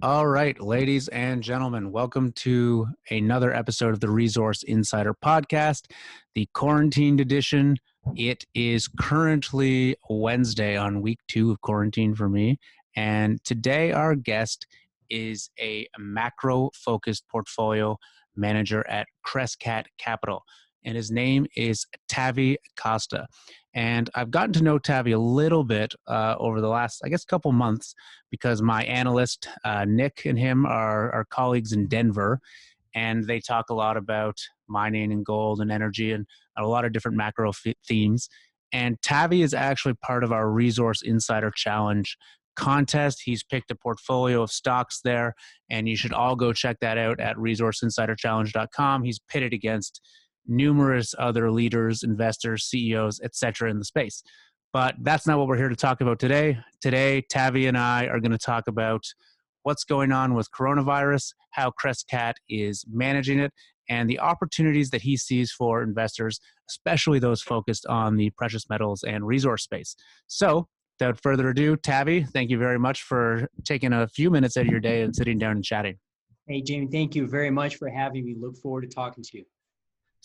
All right, ladies and gentlemen, welcome to another episode of the Resource Insider Podcast, the quarantined edition. It is currently Wednesday on week 2 of quarantine for me. And today our guest is a macro-focused portfolio manager at Crescat Capital. And his name is Tavi Costa. And I've gotten to know Tavi a little bit over the last, couple months because my analyst, Nick, and him are colleagues in Denver. And they talk a lot about mining and gold and energy and a lot of different macro themes. And Tavi is actually part of our Resource Insider Challenge contest. He's picked a portfolio of stocks there, and you should all go check that out at resourceinsiderchallenge.com. He's pitted against numerous other leaders, investors, CEOs, etc. in the space. But that's not what we're here to talk about today. Today, Tavi and I are going to talk about what's going on with coronavirus, how Crescat is managing it, and the opportunities that he sees for investors, especially those focused on the precious metals and resource space. So, without further ado, Tavi, thank you very much for taking a few minutes out of your day and sitting down and chatting. Hey, Jamie, thank you very much for having me. Look forward to talking to you.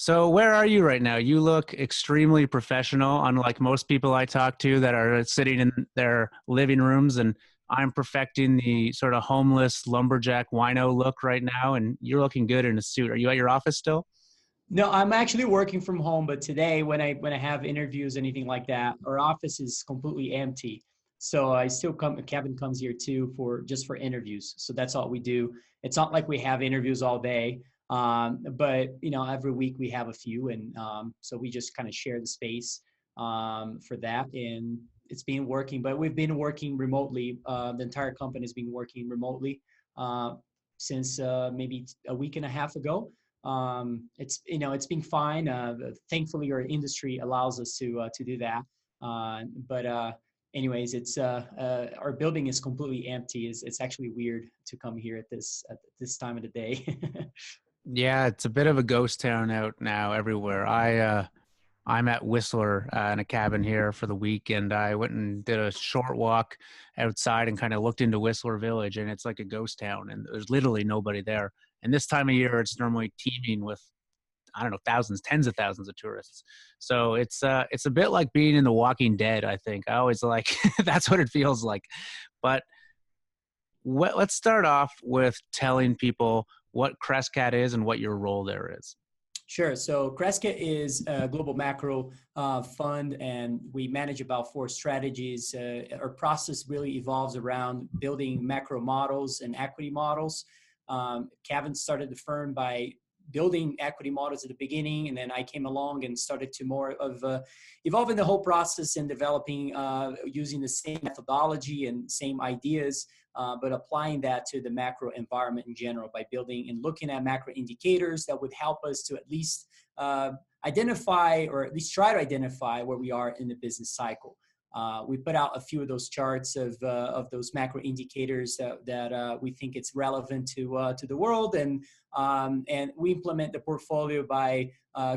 So where are you right now? You look extremely professional, unlike most people I talk to that are sitting in their living rooms, and I'm perfecting the sort of homeless lumberjack wino look right now, and you're looking good in a suit. Are you at your office still? No, I'm actually working from home, but today when I have interviews, anything like that, our office is completely empty. So I still come, Kevin comes here too just for interviews. So that's all we do. It's not like we have interviews all day. But every week we have a few, and so we just kind of share the space for that, and it's been working. But we've been working remotely. The entire company has been working remotely since maybe a week and a half ago. It's been fine. Thankfully, our industry allows us to do that. But anyways, it's our building is completely empty. It's actually weird to come here at this time of the day. Yeah, it's a bit of a ghost town out now everywhere. I'm at Whistler in a cabin here for the week, and I went and did a short walk outside and kind of looked into Whistler Village, and it's like a ghost town, and there's literally nobody there. And this time of year, it's normally teeming with, I don't know, thousands, tens of thousands of tourists. So it's a bit like being in The Walking Dead, I think. I always like, that's what it feels like. But let's start off with telling people what Crescat is and what your role there is. Sure. So Crescat is a global macro fund, and we manage about 4 strategies. Our process really evolves around building macro models and equity models. Kevin started the firm by building equity models at the beginning, and then I came along and started to more of evolving the whole process and developing using the same methodology and same ideas, but applying that to the macro environment in general by building and looking at macro indicators that would help us to at least identify, or at least try to identify, where we are in the business cycle. We put out a few of those charts of those macro indicators that we think it's relevant to the world, and we implement the portfolio by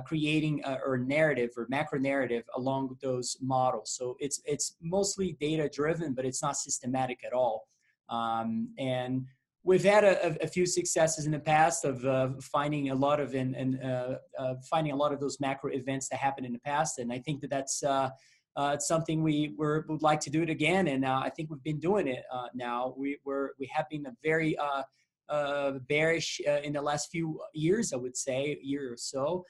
creating a narrative or macro narrative along with those models. So it's mostly data driven, but it's not systematic at all. And we've had a few successes in the past of finding a lot of finding a lot of those macro events that happened in the past, and I think that's it's something we would like to do it again, and I think we've been doing it now. We have been a very bearish in the last few years, I would say, a year or so.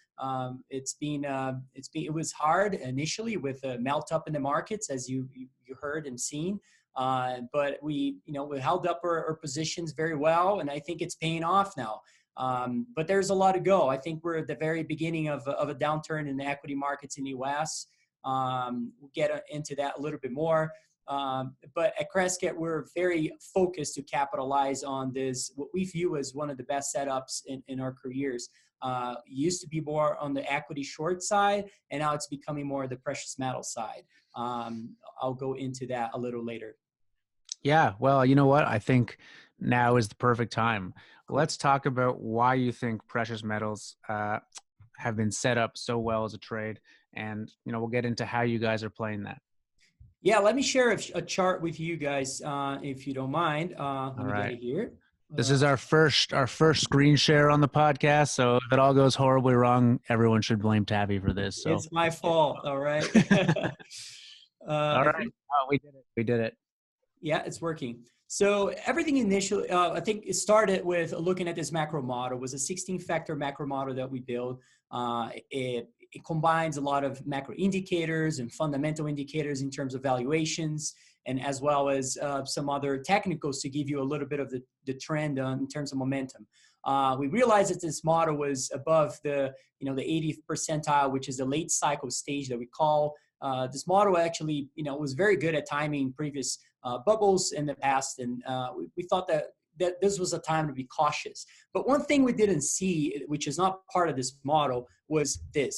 It was hard initially with a melt up in the markets, as you heard and seen. But we held up our positions very well, and I think it's paying off now. But there's a lot to go. I think we're at the very beginning of a downturn in the equity markets in the U.S. We'll get into that a little bit more. But at Crescat, we're very focused to capitalize on this, what we view as one of the best setups in our careers. Used to be more on the equity short side, and now it's becoming more the precious metal side. I'll go into that a little later. Yeah, well, you know what? I think now is the perfect time. Let's talk about why you think precious metals have been set up so well as a trade, and we'll get into how you guys are playing that. Yeah, let me share a chart with you guys, if you don't mind. Let me get it here. This is our first screen share on the podcast. So if it all goes horribly wrong, everyone should blame Tavi for this. So It's my fault. All right. all right. Oh, we did it. We did it. Yeah, it's working. So everything initially, I think it started with looking at this macro model. It was a 16-factor macro model that we built. It combines a lot of macro indicators and fundamental indicators in terms of valuations, and as well as some other technicals to give you a little bit of the trend in terms of momentum. We realized that this model was above the 80th percentile, which is the late cycle stage that we call. This model actually, was very good at timing previous bubbles in the past, and we thought that this was a time to be cautious. But one thing we didn't see, which is not part of this model, was the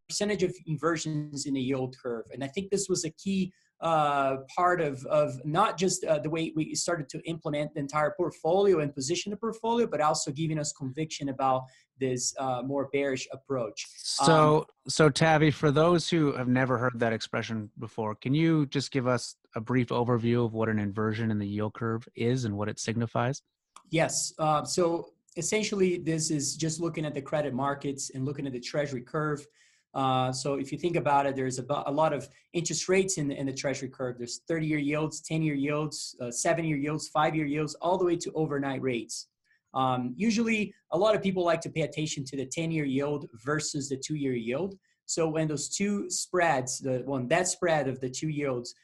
percentage of inversions in the yield curve. And I think this was a key part of not just the way we started to implement the entire portfolio and position the portfolio, but also giving us conviction about this more bearish approach. So Tavi, for those who have never heard that expression before, can you just give us a brief overview of what an inversion in the yield curve is and what it signifies? Yes. So essentially, this is just looking at the credit markets and looking at the Treasury curve. So if you think about it, there's a lot of interest rates in the Treasury curve. There's 30-year yields, 10-year yields, 7-year yields, 5-year yields, all the way to overnight rates. Usually, a lot of people like to pay attention to the 10-year yield versus the 2-year yield. So when those two spreads, that spread of the two yields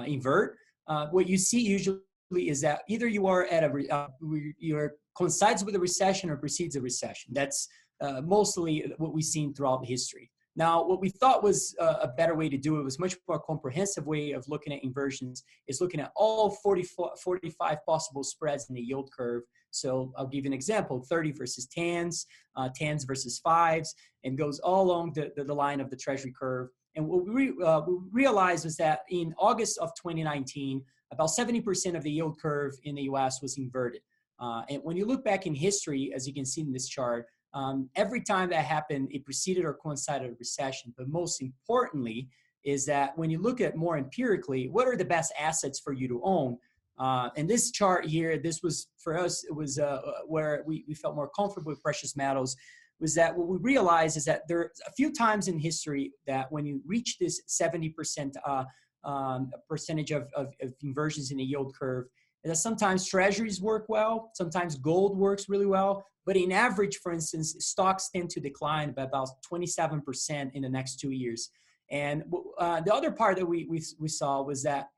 invert, what you see usually is that either you are at you're coincides with a recession or precedes a recession. That's mostly what we've seen throughout history. Now, what we thought was a better way to do it was much more comprehensive way of looking at inversions is looking at all 45 possible spreads in the yield curve. So I'll give you an example, 30 versus 10s, 10s versus 5s, and goes all along the line of the Treasury curve. And what we realized was that in August of 2019, about 70% of the yield curve in the US was inverted. And when you look back in history, as you can see in this chart, every time that happened, it preceded or coincided a recession. But most importantly is that when you look at more empirically, what are the best assets for you to own? And this chart here, this was for us, it was where we felt more comfortable with precious metals, was that what we realized is that there are a few times in history that when you reach this 70% percentage of inversions in the yield curve, that sometimes treasuries work well, sometimes gold works really well, but in average, for instance, stocks tend to decline by about 27% in the next 2 years. And the other part that we saw was that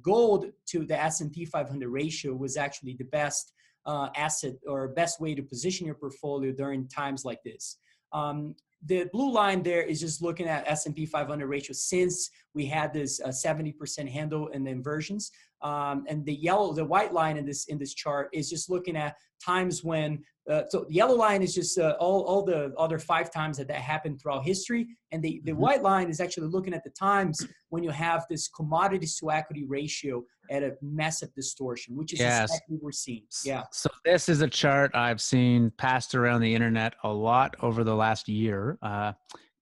gold to the S&P 500 ratio was actually the best asset or best way to position your portfolio during times like this. The blue line there is just looking at S&P 500 ratio since we had this 70% handle in the inversions. And the white line in this chart is just looking at times when, so the yellow line is just all the other 5 times that happened throughout history. And the white line is actually looking at the times when you have this commodities to equity ratio at a massive distortion, which is exactly what we're seeing. Yeah. So this is a chart I've seen passed around the internet a lot over the last year.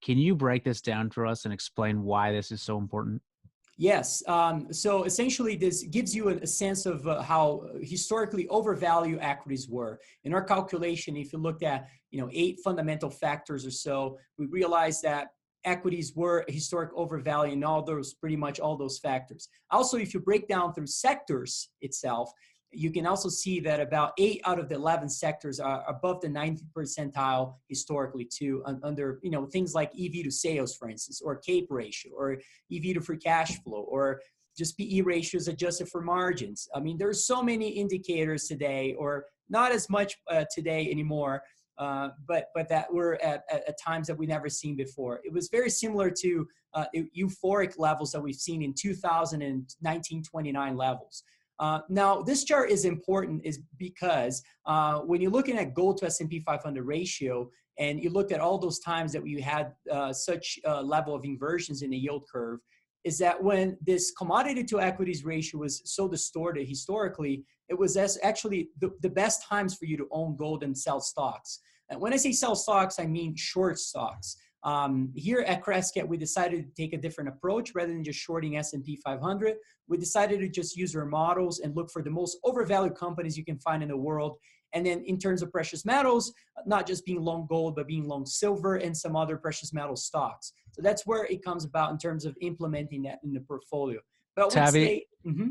Can you break this down for us and explain why this is so important? Yes. So essentially, this gives you a sense of how historically overvalued equities were. In our calculation, if you looked at 8 fundamental factors or so, we realized that equities were historic overvalue in pretty much all those factors. Also, if you break down through sectors itself, you can also see that about 8 out of the 11 sectors are above the 90th percentile historically too, under things like EV to sales, for instance, or CAPE ratio, or EV to free cash flow, or just PE ratios adjusted for margins. I mean, there's so many indicators today, or not as much today anymore, but that were at times that we never seen before. It was very similar to euphoric levels that we've seen in 2000 and 1929 levels. Now, this chart is important is because when you're looking at gold to S&P 500 ratio, and you look at all those times that we had such a level of inversions in the yield curve, is that when this commodity to equities ratio was so distorted historically, it was actually the best times for you to own gold and sell stocks. And when I say sell stocks, I mean short stocks. Here at Crescat, we decided to take a different approach. Rather than just shorting S&P 500, we decided to just use our models and look for the most overvalued companies you can find in the world. And then in terms of precious metals, not just being long gold, but being long silver and some other precious metal stocks. So that's where it comes about in terms of implementing that in the portfolio. But I would Tavi, say,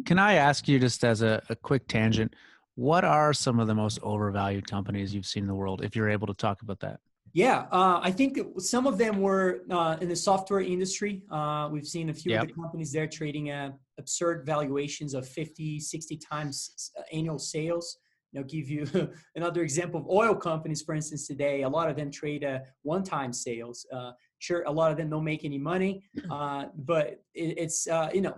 can I ask you, just as a quick tangent, what are some of the most overvalued companies you've seen in the world, if you're able to talk about that? Yeah, I think some of them were in the software industry. We've seen a few of the companies there trading at absurd valuations of 50, 60 times annual sales. Give you another example of oil companies, for instance, today. A lot of them trade at one-time sales. Sure, a lot of them don't make any money, but it's,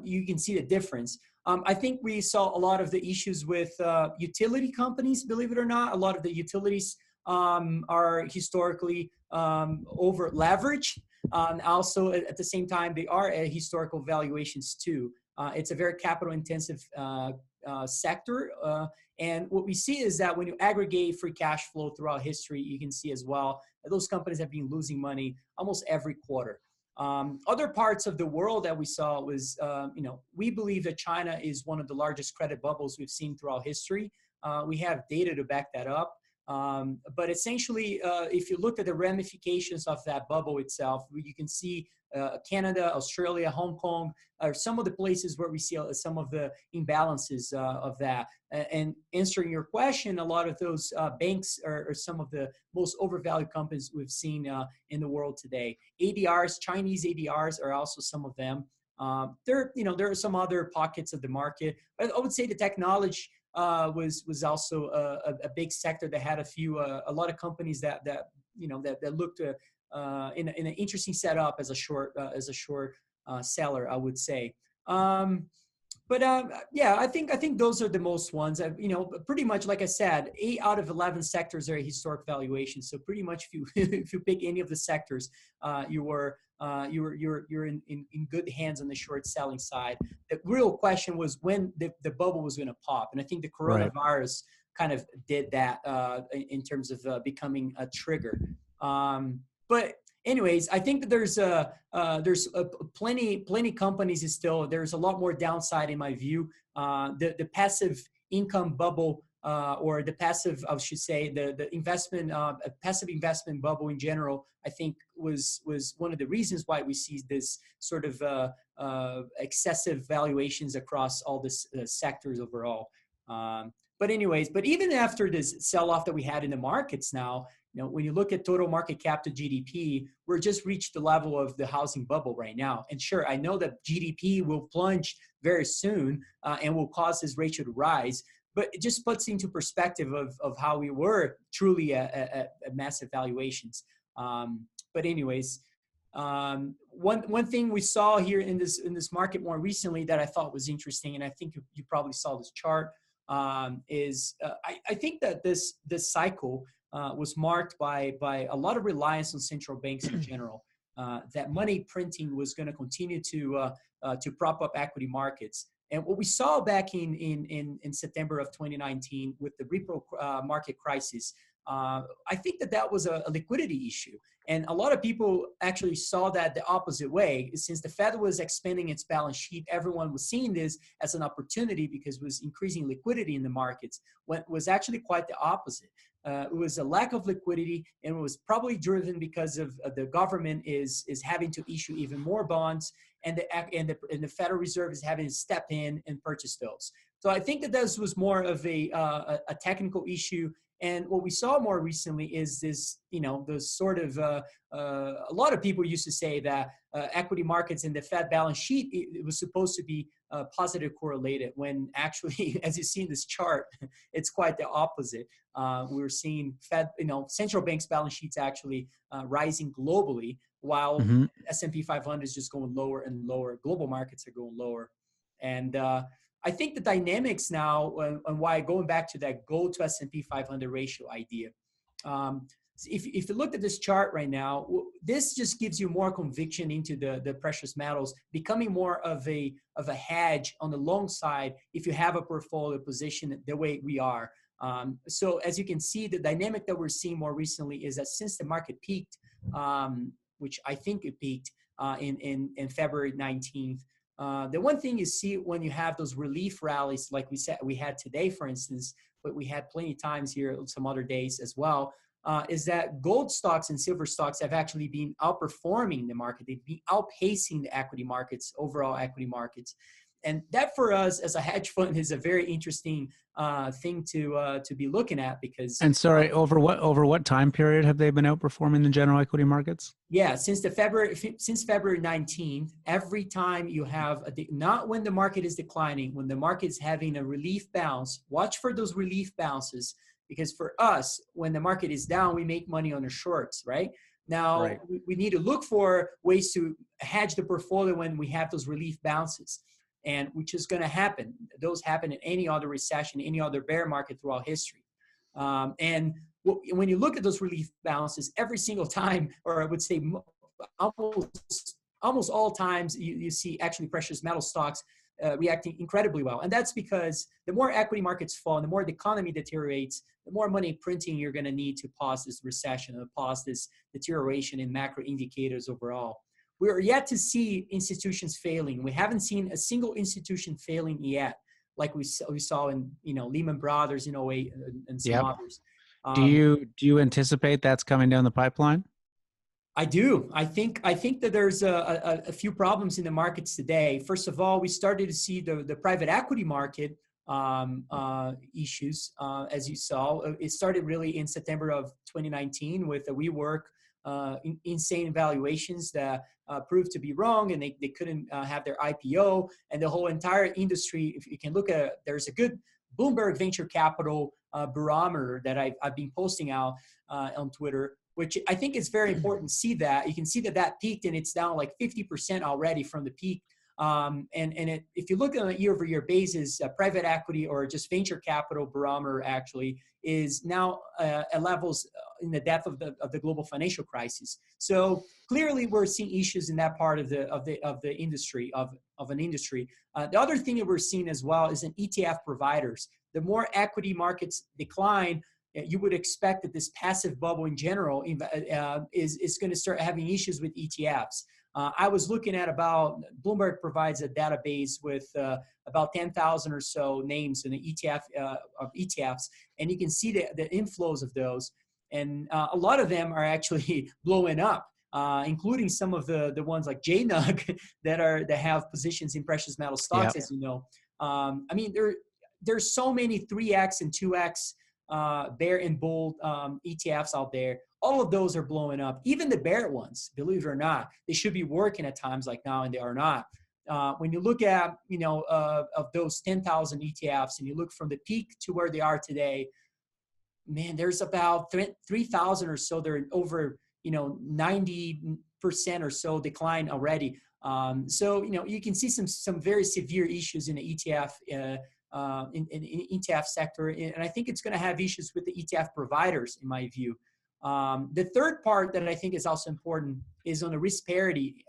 you can see the difference. I think we saw a lot of the issues with utility companies, believe it or not. A lot of the utilities are historically over leveraged. Also, at the same time, they are at historical valuations too. It's a very capital intensive sector. And what we see is that when you aggregate free cash flow throughout history, you can see as well that those companies have been losing money almost every quarter. Other parts of the world that we saw was, we believe that China is one of the largest credit bubbles we've seen throughout history. We have data to back that up. But essentially, if you look at the ramifications of that bubble itself, you can see Canada, Australia, Hong Kong are some of the places where we see some of the imbalances of that. And answering your question, a lot of those banks are some of the most overvalued companies we've seen in the world today. ADRs, Chinese ADRs are also some of them. There are some other pockets of the market. But I would say the technology was also a big sector that had a lot of companies that looked in an interesting setup as a short seller, I would say. Yeah, I think those are the most ones. Pretty much like I said, 8 out of 11 sectors are historic valuations. So pretty much if you pick any of the sectors, you're in good hands on the short selling side. The real question was when the bubble was going to pop, and I think the coronavirus kind of did that in terms of becoming a trigger. But anyways, I think that there's plenty companies still. There's a lot more downside in my view. The passive income bubble, or the passive, I should say, the investment passive investment bubble in general, I think was one of the reasons why we see this sort of excessive valuations across all the sectors overall. But even after this sell-off that we had in the markets now, when you look at total market cap to GDP, we're just reached the level of the housing bubble right now. And sure, I know that GDP will plunge very soon and will cause this ratio to rise, but it just puts into perspective of how we were truly at massive valuations. But anyways, one thing we saw here in this market more recently that I thought was interesting, and I think you probably saw this chart, is I think that this cycle was marked by a lot of reliance on central banks in general. That money printing was going to continue to prop up equity markets. And what we saw back in September of 2019 with the repo market crisis, I think that was a liquidity issue. And a lot of people actually saw that the opposite way. Since the Fed was expanding its balance sheet, everyone was seeing this as an opportunity because it was increasing liquidity in the markets, when it was actually quite the opposite. It was a lack of liquidity, and it was probably driven because of the government is having to issue even more bonds, and the Federal Reserve is having to step in and purchase those. So I think that this was more of a technical issue. And what we saw more recently is this, the sort of, a lot of people used to say that equity markets and the Fed balance sheet, it was supposed to be positive correlated, when actually, as you see in this chart, it's quite the opposite. We're seeing central banks' balance sheets actually rising globally, while S&P 500 is just going lower and lower. Global markets are going lower. And I think the dynamics now, and why going back to that gold to S&P 500 ratio idea, if you look at this chart right now, this just gives you more conviction into the precious metals becoming more of a hedge on the long side if you have a portfolio position the way we are. So as you can see, the dynamic that we're seeing more recently is that since the market peaked, which I think it peaked in February 19th. The one thing you see when you have those relief rallies, like we had today, for instance, but we had plenty of times here, some other days as well, is that gold stocks and silver stocks have actually been outperforming the market. They've been outpacing the equity markets, overall equity markets. And that for us as a hedge fund is a very interesting thing to be looking at, because. And sorry, over what time period have they been outperforming the general equity markets? Yeah, since February 19th, every time you have not when the market is declining, when the market is having a relief bounce, watch for those relief bounces, because for us, when the market is down, we make money on the shorts, right? Now, Right. we need to look for ways to hedge the portfolio when we have those relief bounces, and which is going to happen. Those happen in any other recession, any other bear market throughout history. And when you look at those relief balances, every single time, or I would say almost all times, you see actually precious metal stocks reacting incredibly well. And that's because the more equity markets fall and the more the economy deteriorates, the more money printing you're going to need to pause this recession or pause this deterioration in macro indicators overall. We are yet to see institutions failing. We haven't seen a single institution failing yet, like we saw in Lehman Brothers in 08 and some others. Do you anticipate that's coming down the pipeline? I do. I think that there's a few problems in the markets today. First of all, we started to see the private equity market issues, as you saw. It started really in September of 2019 with the WeWork insane valuations that proved to be wrong, and they couldn't have their IPO, and the whole entire industry. If you can look at, there's a good Bloomberg Venture Capital barometer that I've been posting out on Twitter, which I think is very important to see that. You can see that peaked and it's down like 50% already from the peak. If you look on a year-over-year basis, private equity or just venture capital barometer actually is now at levels in the depth of the global financial crisis. So clearly, we're seeing issues in that part of the industry of an industry. The other thing that we're seeing as well is in ETF providers. The more equity markets decline, you would expect that this passive bubble in general is going to start having issues with ETFs. I was looking at Bloomberg provides a database with about 10,000 or so names in the ETF of ETFs, and you can see the inflows of those, and a lot of them are actually blowing up, including some of the ones like JNUG that have positions in precious metal stocks, as you know. I mean, there's so many 3x and 2x bear and bull ETFs out there. All of those are blowing up. Even the bear ones, believe it or not, they should be working at times like now, and they are not. When you look at, of those 10,000 ETFs, and you look from the peak to where they are today, man, there's about 3,000 or so. They're over, 90% or so decline already. So, you can see some very severe issues in the ETF in ETF sector, and I think it's going to have issues with the ETF providers, in my view. The third part that I think is also important is on the risk parity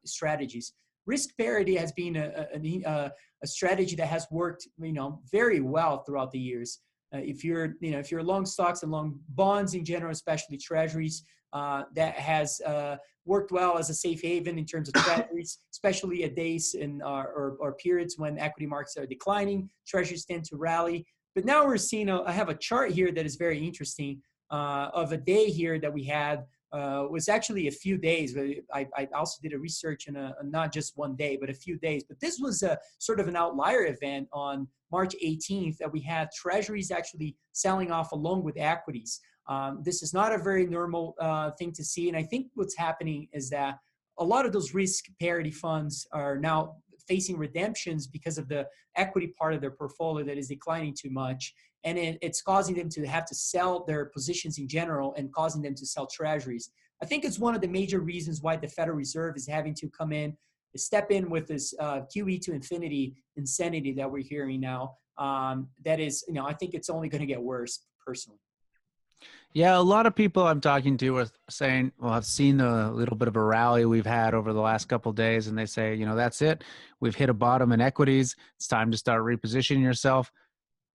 strategies. Risk parity has been a strategy that has worked, very well throughout the years. If you're long stocks and long bonds in general, especially treasuries, that has worked well as a safe haven in terms of treasuries, especially at days or periods when equity markets are declining. Treasuries tend to rally. But now we're seeing, I have a chart here that is very interesting of a day here that we had. Was actually a few days. I also did a research in not just one day, but a few days. But this was a sort of an outlier event on March 18th that we had treasuries actually selling off along with equities. This is not a very normal thing to see. And I think what's happening is that a lot of those risk parity funds are now facing redemptions because of the equity part of their portfolio that is declining too much. And it's causing them to have to sell their positions in general and causing them to sell treasuries. I think it's one of the major reasons why the Federal Reserve is having to come in, step in with this QE to infinity insanity that we're hearing now. That is, I think it's only going to get worse, personally. Yeah, a lot of people I'm talking to are saying, well, I've seen a little bit of a rally we've had over the last couple of days, and they say, that's it. We've hit a bottom in equities. It's time to start repositioning yourself.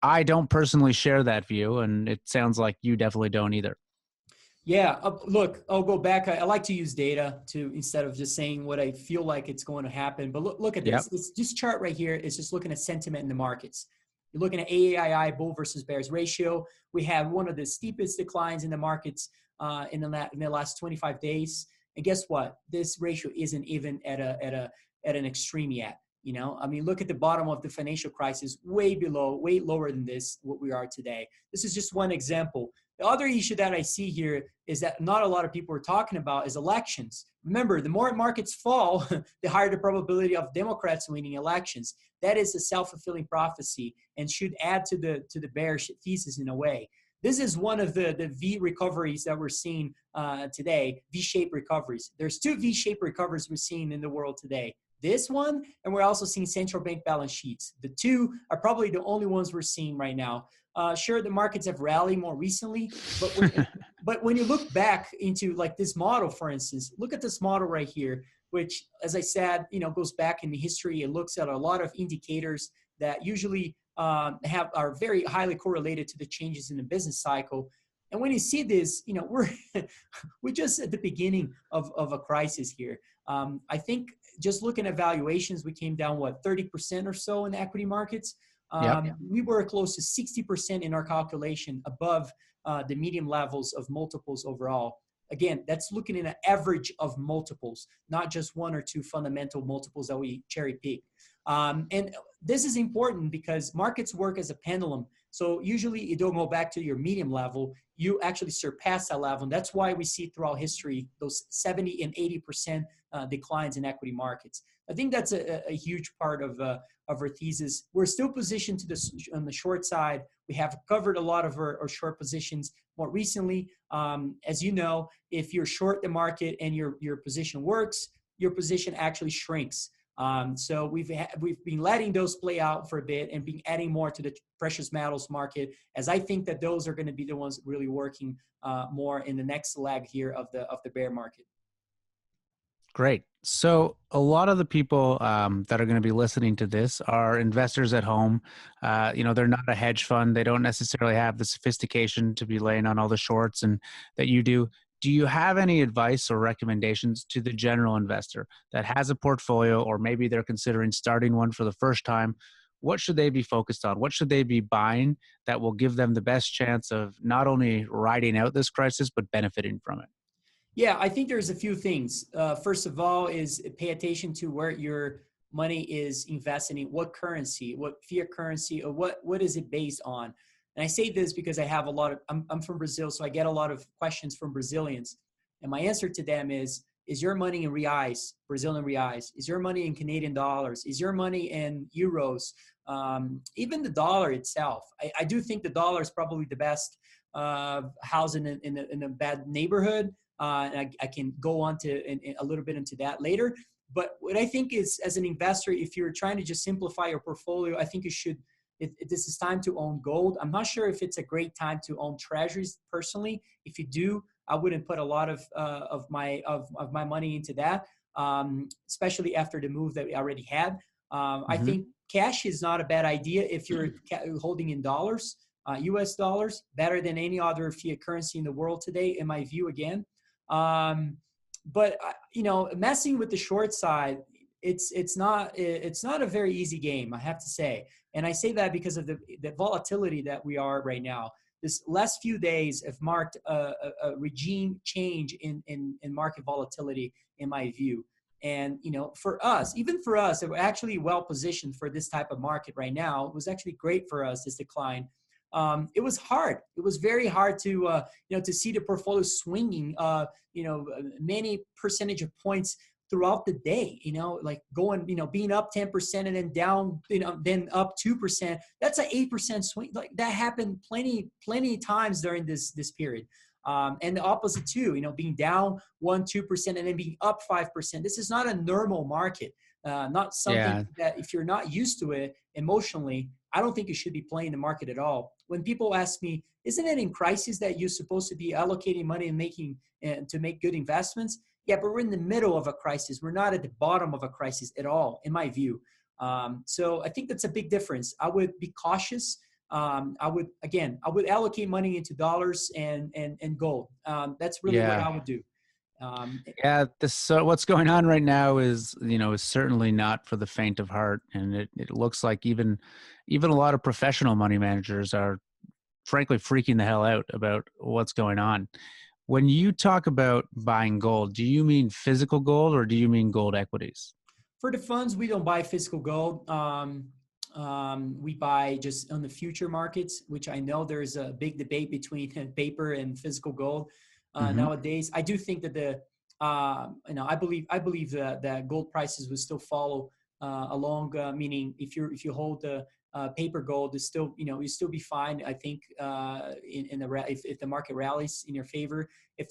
I don't personally share that view, and it sounds like you definitely don't either. Yeah, look, I'll go back. I like to use data to instead of just saying what I feel like it's going to happen. But look at Yep. this. This chart right here is just looking at sentiment in the markets. You're looking at AAII, bull versus bears ratio. We have one of the steepest declines in the markets in the last 25 days. And guess what? This ratio isn't even at an extreme yet. I mean, look at the bottom of the financial crisis, way below, way lower than this, what we are today. This is just one example. The other issue that I see here is that not a lot of people are talking about is elections. Remember, the more markets fall, the higher the probability of Democrats winning elections. That is a self-fulfilling prophecy and should add to the bearish thesis in a way. This is one of the V recoveries that we're seeing today, V-shaped recoveries. There's two V-shaped recoveries we're seeing in the world today. This one, and we're also seeing central bank balance sheets. The two are probably the only ones we're seeing right now. Sure, the markets have rallied more recently, but when you look back into like this model, for instance, look at this model right here, which, as I said, goes back in the history. It looks at a lot of indicators that usually are very highly correlated to the changes in the business cycle. And when you see this, we're just at the beginning of a crisis here. I think just looking at valuations, we came down, 30% or so in the equity markets. Yep. We were close to 60% in our calculation above the medium levels of multiples overall. Again, that's looking at an average of multiples, not just one or two fundamental multiples that we cherry pick. And this is important because markets work as a pendulum. So usually you don't go back to your medium level, you actually surpass that level. And that's why we see throughout history those 70 and 80% declines in equity markets. I think that's a huge part of our thesis. We're still positioned on the short side. We have covered a lot of our short positions more recently. As you know, if you're short the market and your position works, your position actually shrinks. So we've been letting those play out for a bit and been adding more to the precious metals market, as I think that those are going to be the ones really working more in the next leg here of the bear market. Great. So a lot of the people that are going to be listening to this are investors at home. They're not a hedge fund. They don't necessarily have the sophistication to be laying on all the shorts and that you do. Do you have any advice or recommendations to the general investor that has a portfolio, or maybe they're considering starting one for the first time? What should they be focused on? What should they be buying that will give them the best chance of not only riding out this crisis, but benefiting from it? Yeah, I think there's a few things. First of all is pay attention to where your money is invested in, what currency, what fiat currency, or what is it based on. And I say this because I have I'm from Brazil, so I get a lot of questions from Brazilians. And my answer to them is your money in reais, Brazilian reais? Is your money in Canadian dollars? Is your money in euros? Even the dollar itself. I do think the dollar is probably the best house in a bad neighborhood. And I can go on to a little bit into that later. But what I think is, as an investor, if you're trying to just simplify your portfolio, I think you should. This is time to own gold. I'm not sure if it's a great time to own treasuries personally. If you do, I wouldn't put a lot of my money into that, especially after the move that we already had. I think cash is not a bad idea if you're holding in dollars, U.S. dollars, better than any other fiat currency in the world today, in my view. Again. But messing with the short side, it's not a very easy game, I have to say. And I say that because of the volatility that we are right now. This last few days have marked a regime change in market volatility, in my view. And, for us, that we're actually well positioned for this type of market right now, it was actually great for us, this decline. It was hard. It was very hard to see the portfolio swinging, many percentage of points throughout the day, like going, being up 10% and then down, then up 2%. That's an 8% swing. Like that happened plenty times during this period. And the opposite too, being down 1-2% and then being up 5%. This is not a normal market. Not something that if you're not used to it emotionally, I don't think you should be playing the market at all. When people ask me, isn't it in crisis that you're supposed to be allocating money and to make good investments? Yeah, but we're in the middle of a crisis. We're not at the bottom of a crisis at all, in my view. So I think that's a big difference. I would be cautious. I would allocate money into dollars and gold. That's really what Yeah. I would do. Um, Yeah, this what's going on right now is, is certainly not for the faint of heart, and it looks like even a lot of professional money managers are frankly freaking the hell out about what's going on. When you talk about buying gold, do you mean physical gold or do you mean gold equities? For the funds, we don't buy physical gold. We buy just on the future markets, which I know there's a big debate between paper and physical gold Hmm. nowadays. I do think that I believe that gold prices will still follow along. Meaning, if you hold the paper gold, is still you still be fine. I think if the market rallies in your favor, if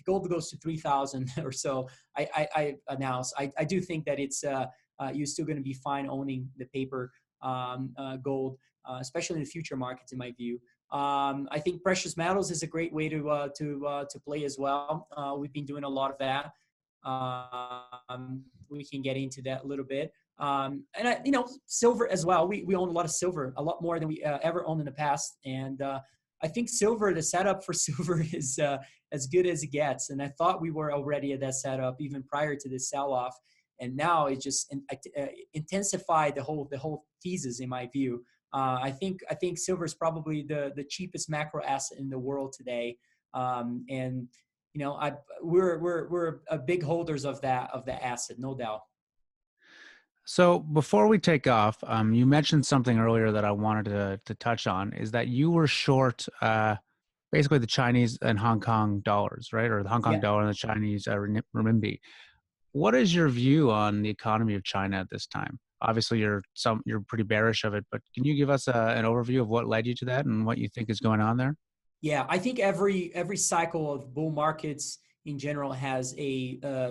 gold goes to 3,000 or so, I do think that it's you're still going to be fine owning the paper gold, especially in the future markets, in my view. I think precious metals is a great way to play as well. We've been doing a lot of that. We can get into that a little bit. Silver as well. We own a lot of silver, a lot more than we ever owned in the past. And I think the setup for silver is as good as it gets. And I thought we were already at that setup even prior to this sell-off. And now it just intensified the whole thesis, in my view. I think silver is probably the cheapest macro asset in the world today. And we're a big holders of that asset, no doubt. So before we take off, you mentioned something earlier that I wanted to touch on, is that you were short basically the Chinese and Hong Kong dollars, right? Or the Hong Kong Yeah. dollar and the Chinese renminbi. What is your view on the economy of China at this time? Obviously, you're pretty bearish of it, but can you give us an overview of what led you to that and what you think is going on there? Yeah, I think every cycle of bull markets in general has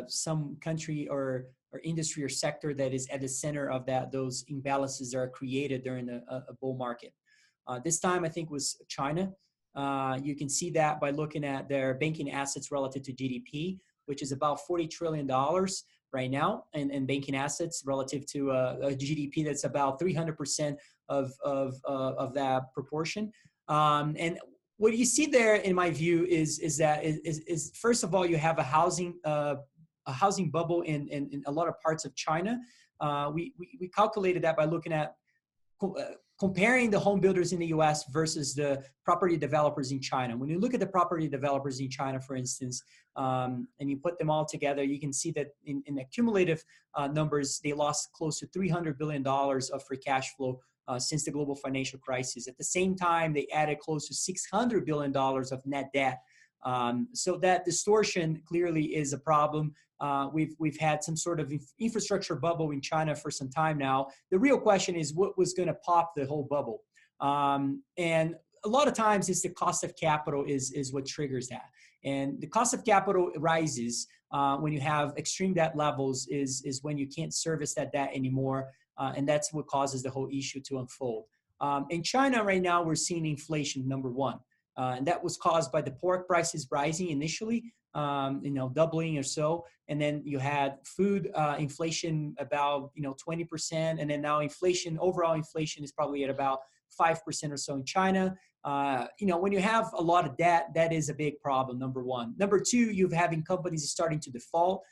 some country or industry or sector that is at the center of those imbalances that are created during a bull market. This time, I think, was China. You can see that by looking at their banking assets relative to GDP, which is about $40 trillion right now, and banking assets relative to a GDP that's about 300% of that proportion. And what you see there, in my view, is that first of all, you have a housing bubble in a lot of parts of China. We calculated that by looking at comparing the home builders in the US versus the property developers in China. When you look at the property developers in China, for instance, and you put them all together, you can see that in accumulative numbers, they lost close to $300 billion of free cash flow since the global financial crisis. At the same time, they added close to $600 billion of net debt. So that distortion clearly is a problem. We've had some sort of infrastructure bubble in China for some time now. The real question is what was going to pop the whole bubble? And a lot of times it's the cost of capital is what triggers that. And the cost of capital rises when you have extreme debt levels is when you can't service that debt anymore. And that's what causes the whole issue to unfold. In China right now, we're seeing inflation, number one. And that was caused by the pork prices rising initially, doubling or so. And then you had food inflation about 20%, and then now overall inflation is probably at about 5% or so in China. When you have a lot of debt, that is a big problem. Number one. Number two, you're having companies starting to default.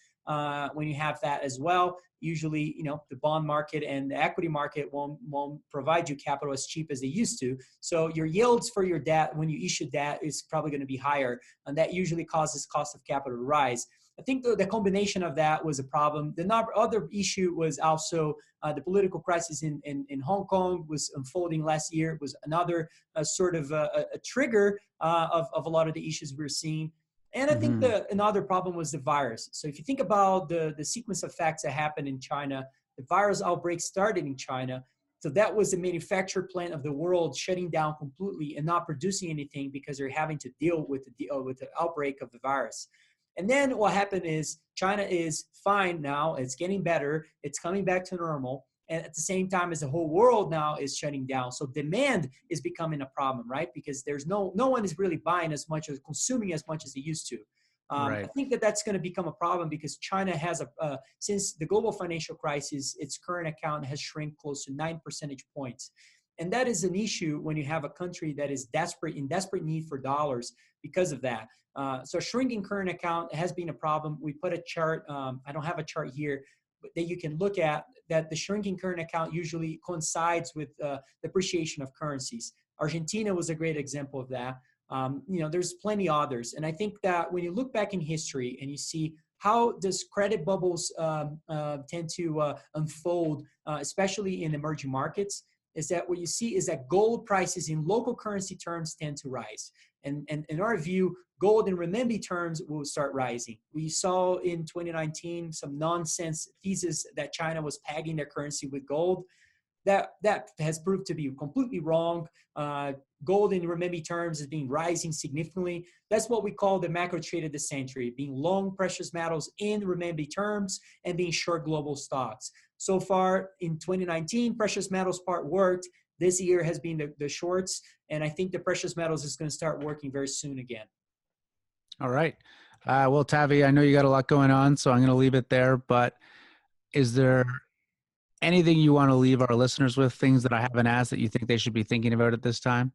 When you have that as well, usually the bond market and the equity market won't provide you capital as cheap as they used to. So your yields for your debt when you issue debt is probably going to be higher, and that usually causes cost of capital to rise. I think the combination of that was a problem. The other issue was also the political crisis in Hong Kong was unfolding last year. It was another sort of a trigger of a lot of the issues we're seeing. And I think another problem was the virus. So if you think about the sequence of facts that happened in China, the virus outbreak started in China. So that was the manufacturing plant of the world shutting down completely and not producing anything because they're having to deal with the outbreak of the virus. And then what happened is China is fine now. It's getting better. It's coming back to normal. And at the same time as the whole world now is shutting down. So demand is becoming a problem, right? Because there's no one is really buying as much or consuming as much as they used to. Right. I think that's going to become a problem because China has since the global financial crisis, its current account has shrunk close to 9 percentage points. And that is an issue when you have a country that is in desperate need for dollars because of that. So shrinking current account has been a problem. We put a chart, I don't have a chart here, but that you can look at, that the shrinking current account usually coincides with the appreciation of currencies. Argentina was a great example of that. There's plenty others. And I think that when you look back in history and you see how does credit bubbles tend to unfold, especially in emerging markets, is that what you see is that gold prices in local currency terms tend to rise. And in our view, gold in renminbi terms will start rising. We saw in 2019 some nonsense thesis that China was pegging their currency with gold. That has proved to be completely wrong. Gold in renminbi terms has been rising significantly. That's what we call the macro trade of the century, being long precious metals in renminbi terms and being short global stocks. So far in 2019, precious metals part worked. This year has been the shorts, and I think the precious metals is going to start working very soon again. All right. Well, Tavi, I know you got a lot going on, so I'm going to leave it there. But is there anything you want to leave our listeners with, things that I haven't asked that you think they should be thinking about at this time?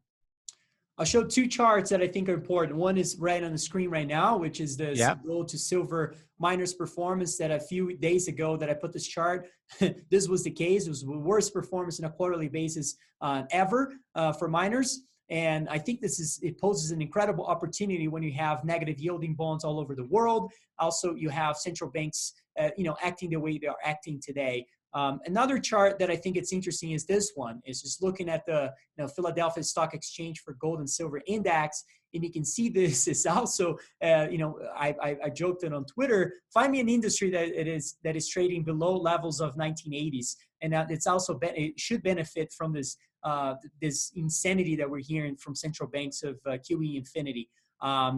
I'll show two charts that I think are important. One is right on the screen right now, which is the gold to silver miners performance that a few days ago that I put this chart. This was the case. It was the worst performance on a quarterly basis ever for miners. And I think it poses an incredible opportunity when you have negative yielding bonds all over the world. Also, you have central banks, acting the way they are acting today. Another chart that I think it's interesting is this one. It's just looking at the Philadelphia Stock Exchange for Gold and Silver Index, and you can see this is also, I joked it on Twitter. Find me an industry that is trading below levels of 1980s, and it's also it should benefit from this insanity that we're hearing from central banks of QE infinity.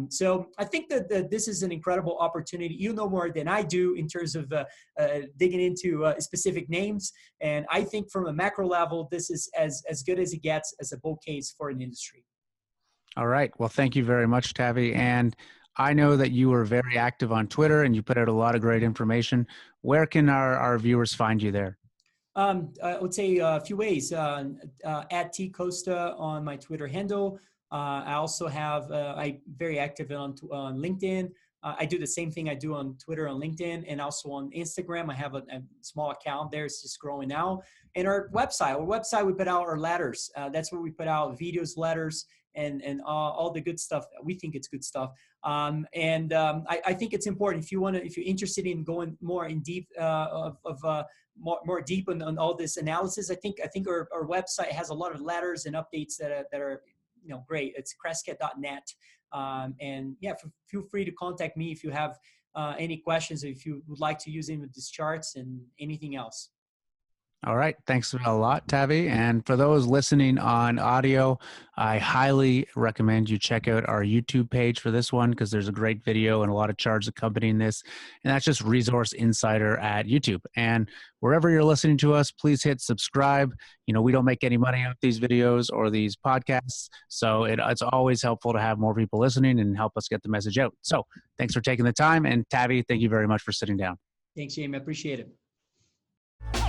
So I think that this is an incredible opportunity. You know more than I do in terms of digging into specific names. And I think from a macro level, this is as good as it gets as a bull case for an industry. All right. Well, thank you very much, Tavi. And I know that you are very active on Twitter and you put out a lot of great information. Where can our viewers find you there? I would say a few ways. At T Costa on my Twitter handle. I also have, I'm very active on LinkedIn. I do the same thing I do on Twitter, on LinkedIn, and also on Instagram. I have a small account there. It's just growing now. And our website, we put out our letters. That's where we put out videos, letters, and all the good stuff. We think it's good stuff. I think it's important if you're interested in going more in deep more deep on all this analysis. I think our website has a lot of letters and updates that are great. It's crescat.net. And yeah, feel free to contact me if you have any questions, if you would like to use any of these charts and anything else. All right. Thanks a lot, Tavi. And for those listening on audio, I highly recommend you check out our YouTube page for this one because there's a great video and a lot of charts accompanying this. And that's just Resource Insider at YouTube. And wherever you're listening to us, please hit subscribe. We don't make any money off these videos or these podcasts. So it's always helpful to have more people listening and help us get the message out. So thanks for taking the time. And Tavi, thank you very much for sitting down. Thanks, Jamie. I appreciate it.